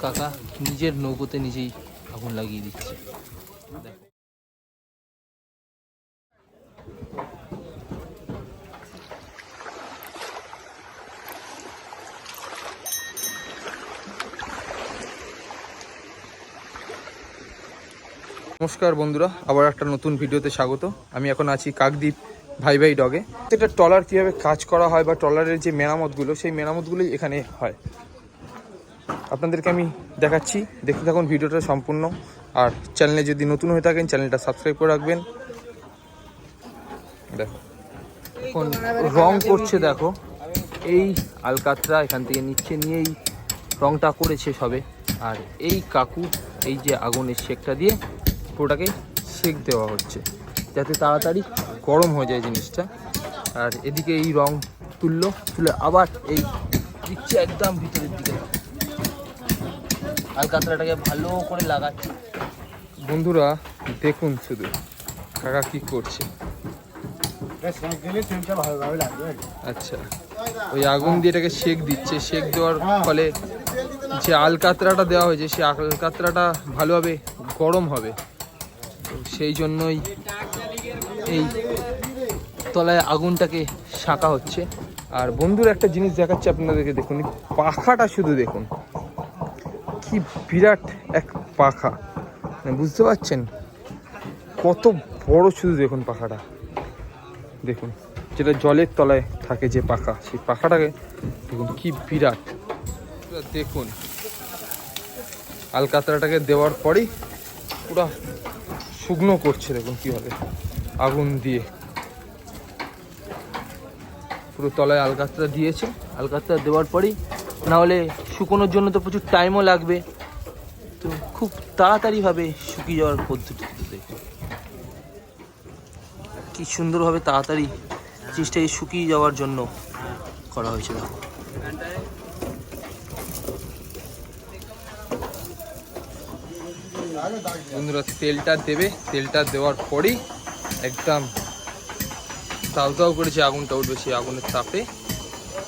কাকা নিজের নৌকোতে নিজেই আগুন লাগিয়ে দিচ্ছে। নমস্কার বন্ধুরা, আবার একটা নতুন ভিডিওতে স্বাগত। আমি এখন আছি কাকদ্বীপ ভাই ভাই ডগে। এটা ট্রলার কীভাবে কাজ করা হয় বা ট্রলারের যে মেরামতগুলো, সেই মেরামতগুলোই এখানে হয়। আপনাদেরকে আমি দেখাচ্ছি, দেখতে থাকুন ভিডিওটা সম্পূর্ণ। আর চ্যানেলে যদি নতুন হয়ে থাকেন চ্যানেলটা সাবস্ক্রাইব করে রাখবেন। দেখো এখন রং করছে, দেখো এই আলকাতরা এখান থেকে নিচ্ছে, নিয়েই রংটা করেছে সবে। আর এই কাকু এই যে আগুনের শেকটা দিয়ে পুরোটাকে শেক দেওয়া হচ্ছে যাতে তাড়াতাড়ি গরম হয়ে যায় জিনিসটা। আর এদিকে এই রং তুলে আবার এই দিচ্ছে একদম ভিতরের দিকে, আলকাতরাটাকে ভালো করে লাগাচ্ছে। বন্ধুরা দেখুন শুধু কাকা কি করছে। আচ্ছা, ওই আগুন দিয়ে এটাকে শেক দিচ্ছে। শেক দেওয়ার ফলে যে আলকাতরাটা দেওয়া হয়েছে সেই আলকাতরাটা ভালোভাবে গরম হবে। তো সেই জন্যই এই তলায় আগুনটাকে শাঁকা হচ্ছে। আর বন্ধুরা একটা জিনিস দেখাচ্ছে আপনাদেরকে, দেখুন পাখাটা শুধু দেখুন, কি বিরাট এক পাখা, বুঝতে পারছেন কত বড়? শুধু দেখুন পাখাটা, দেখুন যেটা জলের তলায় থাকে যে পাখা, সেই পাখাটাকে দেখুন কি বিরাট। দেখুন আলকাতরাটাকে দেওয়ার পরেই পুরো শুকনো করছে, দেখুন কীভাবে আগুন দিয়ে পুরো তলায় আলকাতরা দিয়েছে। আলকাতরা দেওয়ার পরেই, না হলে শুকোনোর জন্য তো প্রচুর টাইমও লাগবে, তো খুব তাড়াতাড়িভাবে শুকিয়ে যাওয়ার পদ্ধতি দেখুন কি সুন্দরভাবে তাড়াতাড়ি জিনিসটাকে শুকিয়ে যাওয়ার জন্য করা হয়েছে। দেখো বন্ধুরা তেলটা দেবে, তেলটা দেওয়ার পরেই একদম তাও তাও করে যে আগুনটা উঠবে, সেই আগুনের তাপে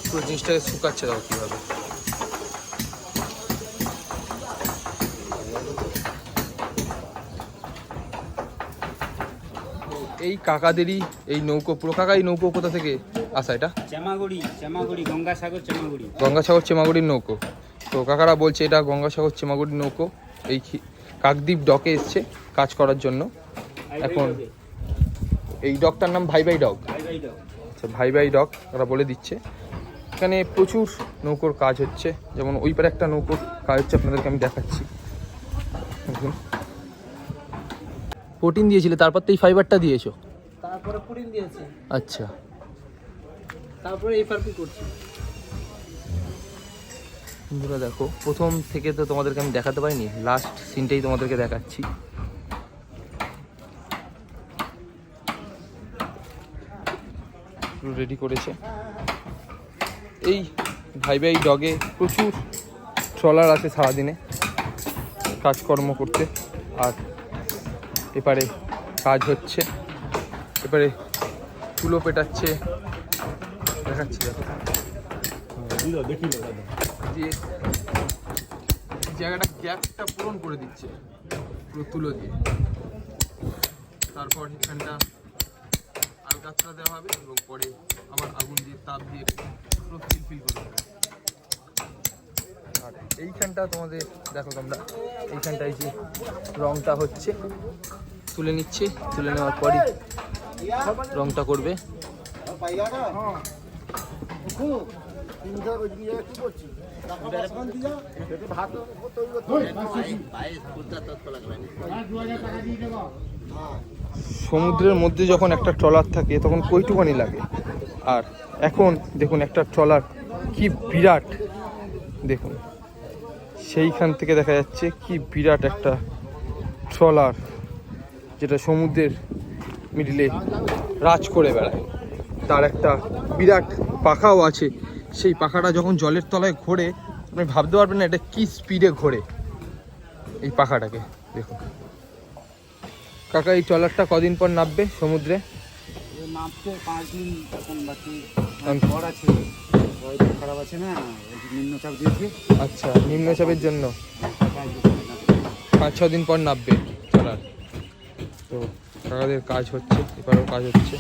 পুরো জিনিসটাকে শুকাচ্ছে। দাও কীভাবে এই কাকাদেরই এই নৌকো, পুরো কাকা এই নৌকো কোথা থেকে আসা? এটা চেমাগুড়ি গঙ্গাসাগর চেমাগুড়ি, গঙ্গাসাগর চেমাগুড়ির নৌকো। তো কাকারা বলছে এটা গঙ্গাসাগর চেমাগুড়ির নৌকো, এই কাকদ্বীপ ডকে এসছে কাজ করার জন্য। এখন এই ডকটার নাম ভাই ভাই ডক। আচ্ছা, ভাই ভাই ডক ওরা বলে দিচ্ছে। এখানে প্রচুর নৌকোর কাজ হচ্ছে, যেমন ওই পারে একটা নৌকোর কাজ হচ্ছে, আপনাদেরকে আমি দেখাচ্ছি। প্রোটিন দিয়েছিলে, তারপর তো এই ফাইবারটা দিয়েছো? তারপরে পুডিং দিয়েছে, আচ্ছা, তারপরে এফআরপি করছি। বন্ধুরা দেখো, প্রথম থেকে তো তোমাদেরকে আমি দেখাতে পারিনি, লাস্ট সিনটাই তোমাদেরকে দেখাচ্ছি। রেডি করেছে। এই ভাই ভাই ডগে প্রচুর ট্রলার আছে সারাদিনে কাজকর্ম করতে। আর এপারে কাজ হচ্ছে, এপারে তুলো পেটাচ্ছে, দেখাচ্ছি দেখো যে জায়গাটা গ্যাপটা পূরণ করে দিচ্ছে পুরো তুলো দিয়ে। তারপর এখানটা আলকাতরা দেওয়া হবে এবং পরে আবার আগুন দিয়ে তাপ দিয়ে পুরো ফিল করে দেবে। আর এইখানটা তোমাদের দেখো তোমরা, এইখানটায় যে রংটা হচ্ছে, তুলে নিচ্ছে, তুলে নেওয়ার পরই রংটা করবে। সমুদ্রের মধ্যে যখন একটা ট্রলার থাকে তখন কইটুকানি লাগে, আর এখন দেখুন একটা ট্রলার কি বিরাট, দেখুন সেইখান থেকে দেখা যাচ্ছে কি বিরাট একটা ট্রলার, যেটা সমুদ্রের মিডিলে রাজ করে বেড়ায়। তার একটা বিরাট পাখাও আছে, সেই পাখাটা যখন জলের তলায় ঘোরে আপনি ভাবতে পারবেন না এটা কি স্পিডে ঘোরে এই পাখাটাকে। দেখুন কাকা, এই ট্রলারটা কদিন পর নামবে সমুদ্রে? নামতে 5 দিন এখন বাকি, ওয়েদার খারাপ আছে না, ওই যে নিম্নচাপ দিয়েছে। আচ্ছা, নিম্নচাপের জন্য কাজ হচ্ছে না। 5-6 দিন পর নামবে চালান। তো কাকাদের কাজ হচ্ছে, এবারেও কাজ হচ্ছে,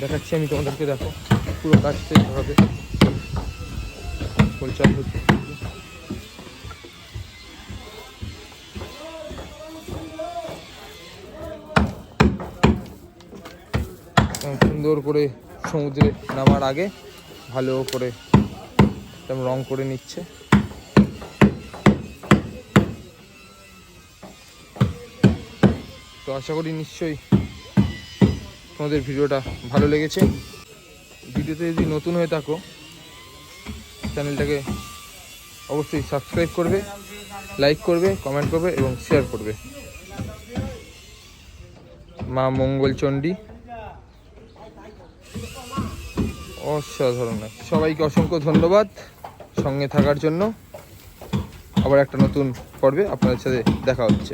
দেখাচ্ছি আমি তোমাদেরকে। দেখো পুরো কাজটা এইভাবে পরিচালনা হচ্ছে। সুন্দর করে সমুদ্রে নামার আগে ভালো করে একদম রং করে নিচ্ছে। তো আশা করি নিশ্চয়ই তোমাদের ভিডিওটা ভালো লেগেছে। ভিডিওতে যদি নতুন হয়ে থাকো চ্যানেলটাকে অবশ্যই সাবস্ক্রাইব করবে, লাইক করবে, কমেন্ট করবে এবং শেয়ার করবে। মা মঙ্গলচণ্ডী অসাধারণ। সবাইকে অসংখ্য ধন্যবাদ সঙ্গে থাকার জন্য। আবার একটা নতুন পর্বে আপনাদের সাথে দেখা হচ্ছে।